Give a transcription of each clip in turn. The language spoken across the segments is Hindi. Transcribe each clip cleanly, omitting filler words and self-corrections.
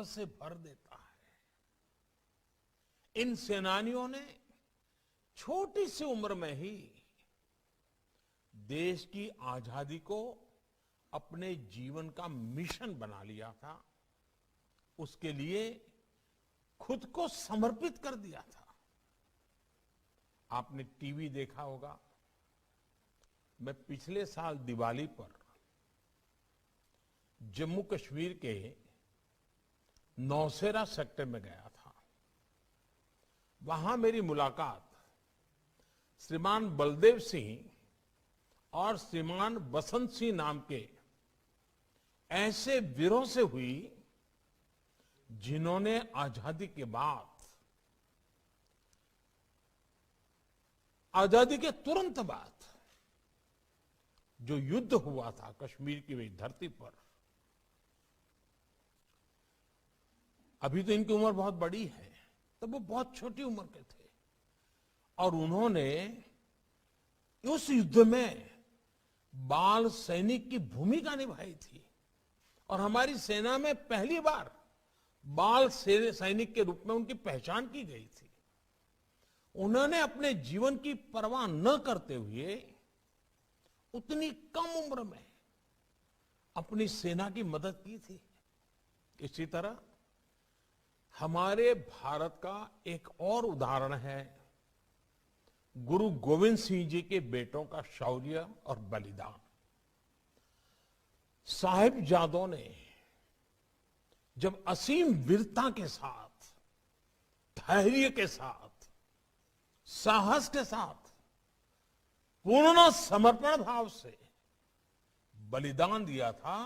साहस से भर देता है। इन सेनानियों ने छोटी सी उम्र में ही देश की आजादी को अपने जीवन का मिशन बना लिया था, उसके लिए खुद को समर्पित कर दिया था। आपने टीवी देखा होगा, मैं पिछले साल दिवाली पर जम्मू कश्मीर के नौशेरा सेक्टर में गया था। वहां मेरी मुलाकात श्रीमान बलदेव सिंह और श्रीमान बसंत सिंह नाम के ऐसे वीरों से हुई जिन्होंने आजादी के बाद, आजादी के तुरंत बाद जो युद्ध हुआ था कश्मीर की वही धरती पर, अभी तो इनकी उम्र बहुत बड़ी है, तब वो बहुत छोटी उम्र के थे और उन्होंने उस युद्ध में बाल सैनिक की भूमिका निभाई थी और हमारी सेना में पहली बार बाल सैनिक के रूप में उनकी पहचान की गई थी। उन्होंने अपने जीवन की परवाह न करते हुए उतनी कम उम्र में अपनी सेना की मदद की थी। इसी तरह हमारे भारत का एक और उदाहरण है गुरु गोविंद सिंह जी के बेटों का शौर्य और बलिदान। साहिबजादों ने जब असीम वीरता के साथ, धैर्य के साथ, साहस के साथ, पूर्ण समर्पण भाव से बलिदान दिया था,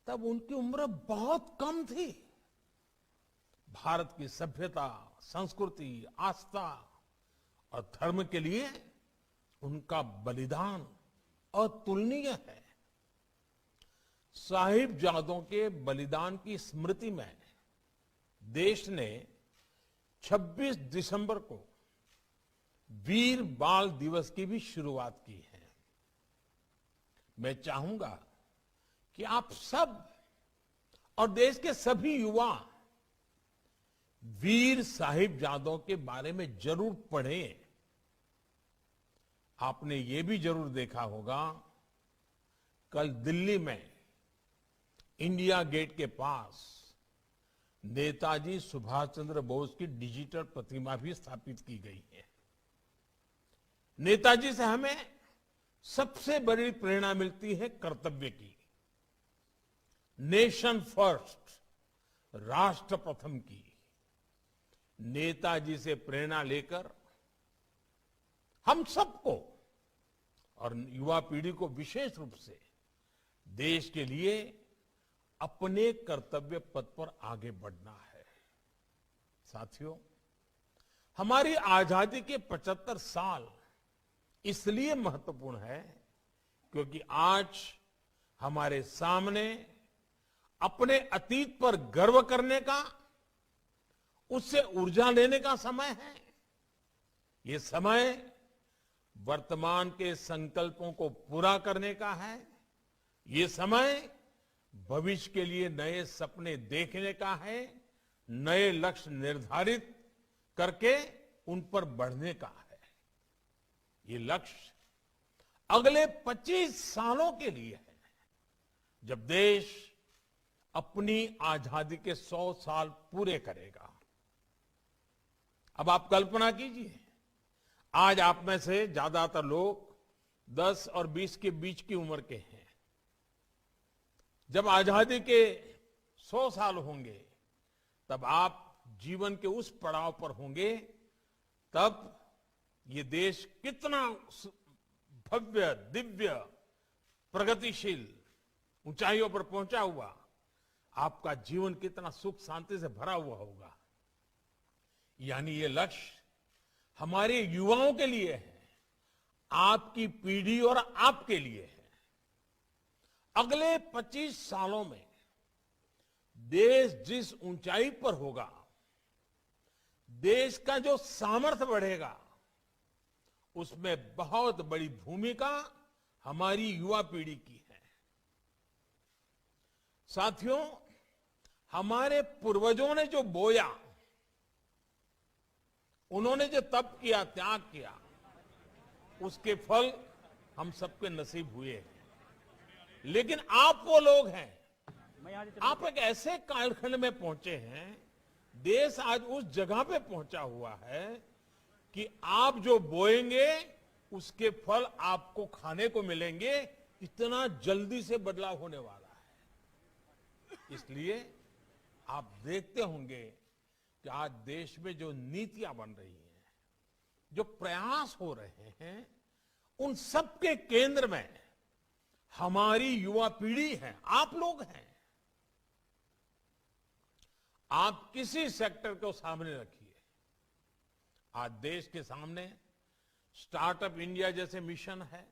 तब उनकी उम्र बहुत कम थी। भारत की सभ्यता, संस्कृति, आस्था और धर्म के लिए उनका बलिदान अतुलनीय है। साहिबजादों के बलिदान की स्मृति में देश ने 26 दिसंबर को वीर बाल दिवस की भी शुरुआत की है। मैं चाहूंगा कि आप सब और देश के सभी युवा वीर साहिबजादों के बारे में जरूर पढ़ें। आपने ये भी जरूर देखा होगा, कल दिल्ली में इंडिया गेट के पास नेताजी सुभाष चंद्र बोस की डिजिटल प्रतिमा भी स्थापित की गई है। नेताजी से हमें सबसे बड़ी प्रेरणा मिलती है कर्तव्य की, नेशन फर्स्ट, राष्ट्र प्रथम की। नेताजी से प्रेरणा लेकर हम सबको और युवा पीढ़ी को विशेष रूप से देश के लिए अपने कर्तव्य पथ पर आगे बढ़ना है। साथियों, हमारी आजादी के 75 साल इसलिए महत्वपूर्ण है क्योंकि आज हमारे सामने अपने अतीत पर गर्व करने का, उससे ऊर्जा लेने का समय है। ये समय वर्तमान के संकल्पों को पूरा करने का है। ये समय भविष्य के लिए नए सपने देखने का है, नए लक्ष्य निर्धारित करके उन पर बढ़ने का है। ये लक्ष्य अगले 25 सालों के लिए है, जब देश अपनी आजादी के 100 साल पूरे करेगा। अब आप कल्पना कीजिए, आज आप में से ज्यादातर लोग 10 और 20 के बीच की उम्र के हैं। जब आजादी के 100 साल होंगे, तब आप जीवन के उस पड़ाव पर होंगे, तब ये देश कितना भव्य, दिव्य, प्रगतिशील ऊंचाइयों पर पहुंचा हुआ, आपका जीवन कितना सुख शांति से भरा हुआ होगा। यानी ये लक्ष्य हमारे युवाओं के लिए है, आपकी पीढ़ी और आपके लिए है। अगले 25 सालों में देश जिस ऊंचाई पर होगा, देश का जो सामर्थ्य बढ़ेगा, उसमें बहुत बड़ी भूमिका हमारी युवा पीढ़ी की है। साथियों, हमारे पूर्वजों ने जो बोया, उन्होंने जो तप किया, त्याग किया, उसके फल हम सबके नसीब हुए हैं। लेकिन आप वो लोग हैं, आप एक ऐसे कालखंड में पहुंचे हैं, देश आज उस जगह पे पहुंचा हुआ है कि आप जो बोएंगे उसके फल आपको खाने को मिलेंगे। इतना जल्दी से बदलाव होने वाला है। इसलिए आप देखते होंगे कि आज देश में जो नीतियां बन रही हैं, जो प्रयास हो रहे हैं, उन सबके केंद्र में हमारी युवा पीढ़ी है, आप लोग हैं। आप किसी सेक्टर को सामने रखिए, आज देश के सामने स्टार्टअप इंडिया जैसे मिशन है,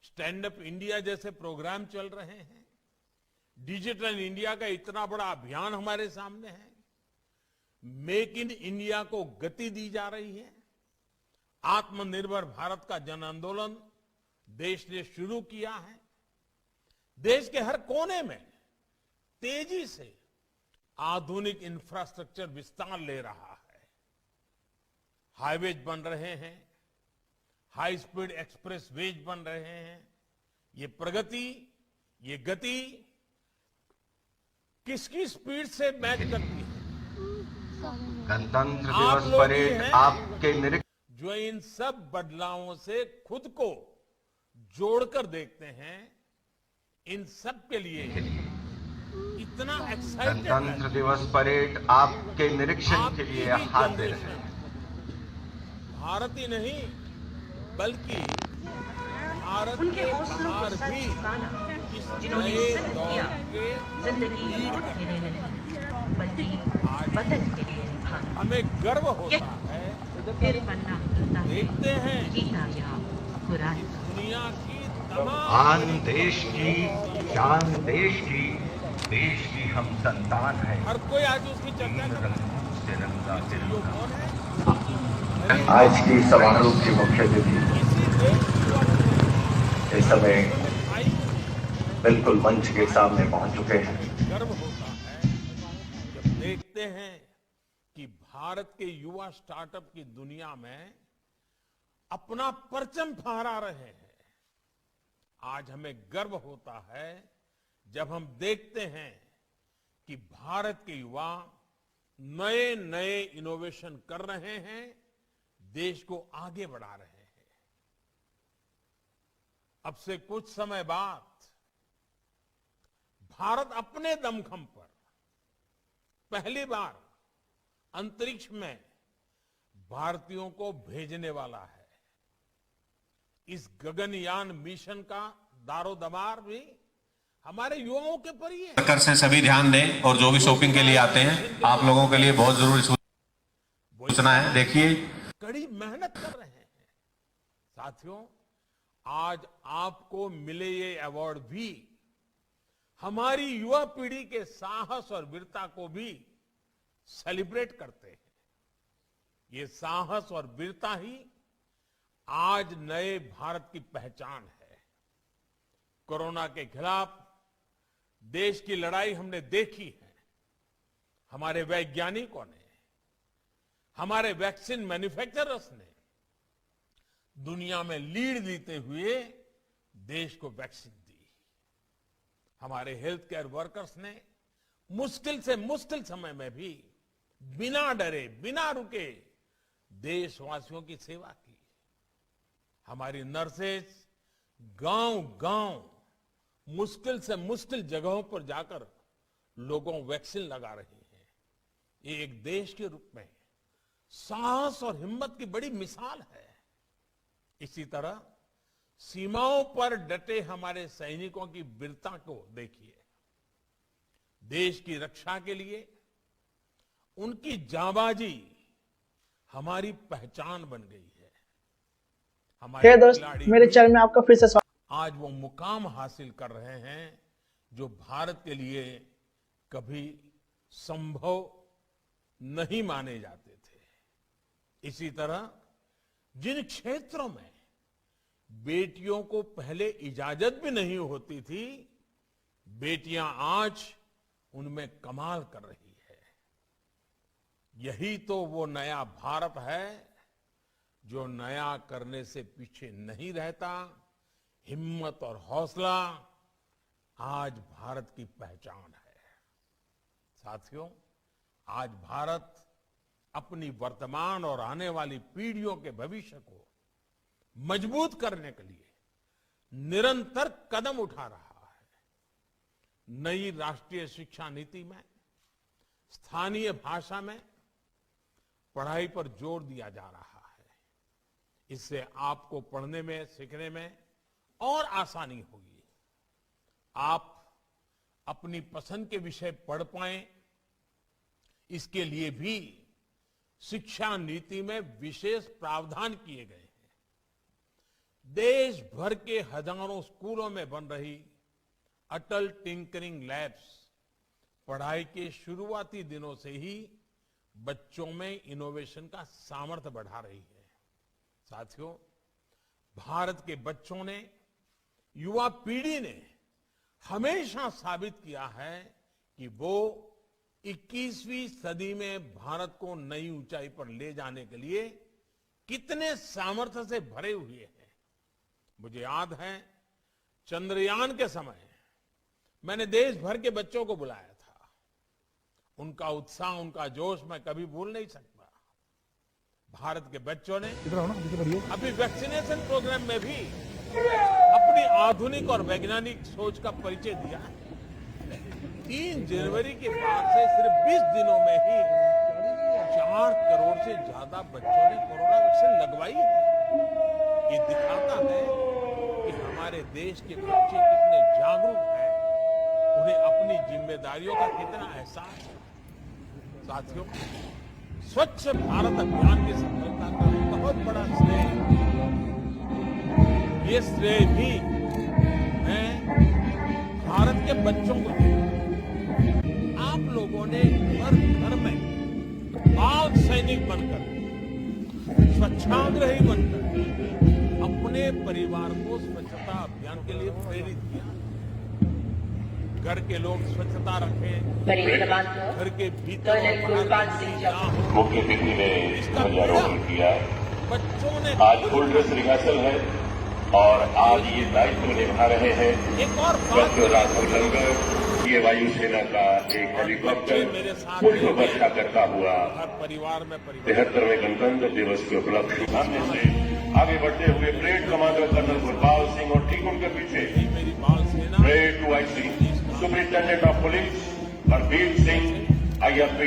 स्टैंड अप इंडिया जैसे प्रोग्राम चल रहे हैं, डिजिटल इंडिया का इतना बड़ा अभियान हमारे सामने है, मेक इन इंडिया को गति दी जा रही है, आत्मनिर्भर भारत का जन आंदोलन देश ने शुरू किया है। देश के हर कोने में तेजी से आधुनिक इंफ्रास्ट्रक्चर विस्तार ले रहा है। हाईवेज बन रहे हैं, हाई स्पीड एक्सप्रेस वेज बन रहे हैं। ये प्रगति, ये गति किसकी स्पीड से मैच करती है? गणतंत्र दिवस परेड आपके निरीक्षण जो इन सब बदलावों से खुद को जोड़कर देखते हैं, इन सब के लिए इतना एक्साइटेड है। गणतंत्र दिवस परेड आपके निरीक्षण के लिए हाजिर है। भारत ही नहीं बल्कि भारत के बाहर भी इस नए दौर के हमें गर्व होता है। देखते हैं दुनिया की तमाम आन देश की, शान देश की, देश की हम संतान है। हर कोई आज उसकी चर्चा कर रहा है। जो कौन है? आज की समारोह की मुख्य अतिथि इस समय बिल्कुल मंच के सामने पहुंच चुके हैं। गर्व होता है जब देखते हैं कि भारत के युवा स्टार्टअप की दुनिया में अपना परचम फहरा रहे हैं। आज हमें गर्व होता है जब हम देखते हैं कि भारत के युवा नए नए इनोवेशन कर रहे हैं, देश को आगे बढ़ा रहे हैं। अब से कुछ समय बाद भारत अपने दमखम पर पहली बार अंतरिक्ष में भारतीयों को भेजने वाला है। इस गगनयान मिशन का दारोदमार भी हमारे युवाओं के पर ही है। सरकार से सभी ध्यान दें और जो भी शॉपिंग के लिए आते हैं, आप लोगों के लिए बहुत जरूरी सूचना है। देखिए, कड़ी मेहनत कर रहे हैं। साथियों, आज आपको मिले ये अवार्ड भी हमारी युवा पीढ़ी के साहस और वीरता को भी सेलिब्रेट करते हैं। ये साहस और वीरता ही आज नए भारत की पहचान है। कोरोना के खिलाफ देश की लड़ाई हमने देखी है। हमारे वैज्ञानिकों ने, हमारे वैक्सीन मैन्युफैक्चरर्स ने दुनिया में लीड लेते हुए देश को वैक्सीन दी। हमारे हेल्थ केयर वर्कर्स ने मुश्किल से मुश्किल समय में भी बिना डरे, बिना रुके देशवासियों की सेवा की। हमारी नर्सेस गांव-गांव मुश्किल से मुश्किल जगहों पर जाकर लोगों को वैक्सीन लगा रही हैं। ये एक देश के रूप में साहस और हिम्मत की बड़ी मिसाल है। इसी तरह सीमाओं पर डटे हमारे सैनिकों की वीरता को देखिए। देश की रक्षा के लिए उनकी जांबाजी हमारी पहचान बन गई है। हमारे दोस्त, मेरे चैनल में आपका फिर से स्वागत। आज वो मुकाम हासिल कर रहे हैं जो भारत के लिए कभी संभव नहीं माने जाते थे। इसी तरह जिन क्षेत्रों में बेटियों को पहले इजाजत भी नहीं होती थी, बेटियां आज उनमें कमाल कर रही है। यही तो वो नया भारत है जो नया करने से पीछे नहीं रहता। हिम्मत और हौसला आज भारत की पहचान है। साथियों, आज भारत अपनी वर्तमान और आने वाली पीढ़ियों के भविष्य को मजबूत करने के लिए निरंतर कदम उठा रहा है। नई राष्ट्रीय शिक्षा नीति में स्थानीय भाषा में पढ़ाई पर जोर दिया जा रहा है। इससे आपको पढ़ने में, सीखने में और आसानी होगी। आप अपनी पसंद के विषय पढ़ पाएं, इसके लिए भी शिक्षा नीति में विशेष प्रावधान किए गए हैं। देश भर के हजारों स्कूलों में बन रही अटल टिंकरिंग लैब्स पढ़ाई के शुरुआती दिनों से ही बच्चों में इनोवेशन का सामर्थ्य बढ़ा रही है। साथियों, भारत के बच्चों ने, युवा पीढ़ी ने हमेशा साबित किया है कि वो 21वीं सदी में भारत को नई ऊंचाई पर ले जाने के लिए कितने सामर्थ्य से भरे हुए हैं। मुझे याद है, चंद्रयान के समय मैंने देश भर के बच्चों को बुलाया था। उनका उत्साह, उनका जोश मैं कभी भूल नहीं सकता। भारत के बच्चों ने अभी वैक्सीनेशन प्रोग्राम में भी अपनी आधुनिक और वैज्ञानिक सोच का परिचय दिया है। 3 जनवरी के बाद से सिर्फ 20 दिनों में ही 4 करोड़ से ज्यादा बच्चों ने कोरोना वैक्सीन लगवाई है। ये दिखाता है कि हमारे देश के बच्चे कितने जागरूक हैं, उन्हें अपनी जिम्मेदारियों का कितना एहसास है। साथियों, स्वच्छ भारत अभियान की सफलता का बहुत बड़ा श्रेय, ये श्रेय भी मैं भारत के बच्चों को दूंगा। आप लोगों ने घर घर में बाल सैनिक बनकर, स्वच्छाग्रही बनकर अपने परिवार को स्वच्छता अभियान के लिए प्रेरित किया। घर के लोग स्वच्छता रखें, घर के भीतर और बाहर मुख्य अतिथि ने ध्वजारोहण किया। बच्चों ने आज फुल ड्रेस रिहर्सल है और आज ये दायित्व निभा रहे हैं एक और डॉक्टर राघव लंगर। ये वायुसेना का एक हेलीकॉप्टर पुष्प वर्षा करता हुआ हर परिवार में 73वें गणतंत्र दिवस के उपलक्ष्य सामने से आगे बढ़ते हुए parade commander colonel Gurpal Singh और ठीक उनके पीछे मेरी बाल सेना parade 2IC superintendent of police Balbir Singh IFP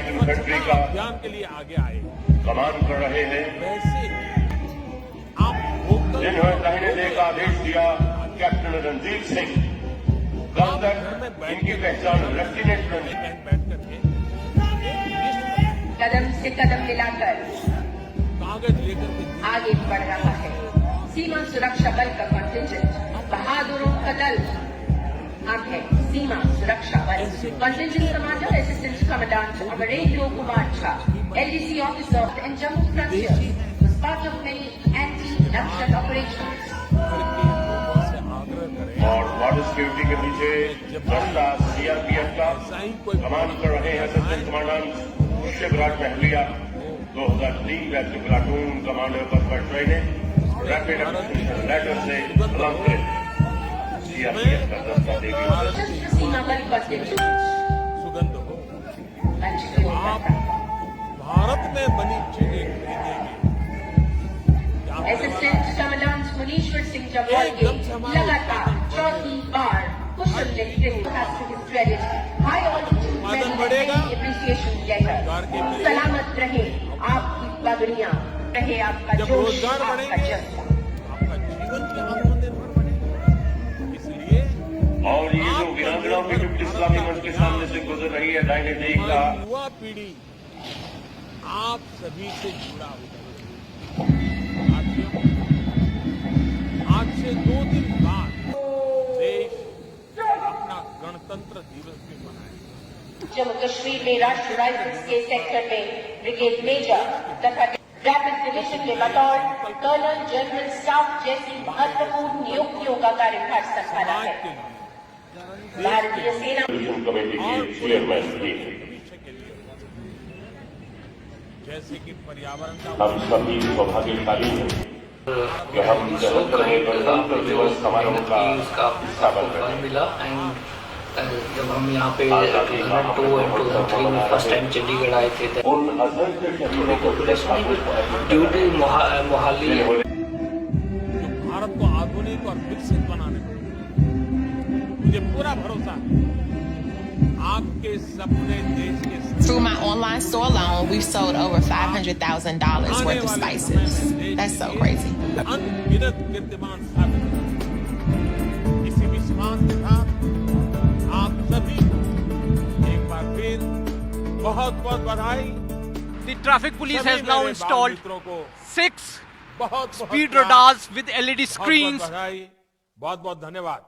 infantry का अभियान के लिए आगे आए। कमान कर रहे हैं। वैसे ही आप जिन्होंने दाहिने देह का आदेश दिया कैप्टन रणजीत सिंह, कल तक इनकी पहचान लेफ्टिनेंट रणजीत बैठ करके कदम से कदम मिलाकर कागज लेकर के आगे बढ़ रहा है। सीमा सुरक्षा बल का कंटिंजेंट बहादुरों का दल अब है सीमा सुरक्षा बल। Contingent commander assistant commandant Amrendra Kumar Jha, LDC officer in Jammu frontier, was part of many anti-nukshal operations. और बॉर्डर सिक्योरिटी के पीछे दस्ता CRPF का कमान कर रहे हैं assistant commandant Shivraj Mahaliya. 2003 batch के प्लाटून कमांडर पद पर ट्रेनिंग रैपिड एक्शन लेटर से अलंकृत CRPF का दस्ता देगी। सीमा बल कंटिंजेंट सुगंध हो। आप भारत में बनी चीजें खरीदेंगे। असिस्टेंट कमांडेंट मुनीश्वर सिंह जम्वाल के लगातार 4थी बार कुशल नेतृत्व हाई ऑल्टीट्यूड बढ़ेगा। Appreciation letter. सलामत रहे आपकी पगड़ियां, रहे आपका जब जोश, रोजगार आपका बढ़ेंगे, जज्बा। आपका जीवन की आत्मनिर्भर बनेगा। इसलिए और ये जो वीरांगनाओं की डिप्टी इस्लामी मंच के सामने से गुजर रही है दाहिने देह का युवा पीढ़ी आप सभी से जुड़ा हुआ है। आज से 2 दिन बाद देश अपना गणतंत्र दिवस भी मनाएगा। जम्मू कश्मीर में राष्ट्रीय राइफल्स के सेक्टर में ब्रिगेड मेजर तथा रैपिड डिवीजन के बतौर कर्नल जनरल स्टाफ जैसी महत्वपूर्ण नियुक्तियों का कार्यभार संभाला है। भारतीय सेना कमेटी के चेयरमैन भी हैं। भविष्य के लिए जैसे कि पर्यावरण का हम सभी सौभाग्यशाली हैं कि हम 73वें गणतंत्र दिवस समारोह का हिस्सा बन रहे हैं। मिला एंड जब हम यहाँ पे 2002 और 2003 में फर्स्ट टाइम चंडीगढ़ आए थे उन असंख्य शहीदों को ड्यू टू मोहाली जो भारत को आधुनिक और विकसित बनाने में मुझे पूरा भरोसा है आपके सपने देश के Through my online store alone, we've sold over $500,000 worth of spices. That's so crazy. अनगिनत कीर्तिमान स्थापित करें। इसी विश्वास के साथ आप सभी एक बार फिर बहुत बहुत बधाई। The traffic police सभी has now मेरे installed बाल मित्रों को 6 बहुत speed radars with LED screens बहुत बहुत बधाई, बहुत बहुत धन्यवाद।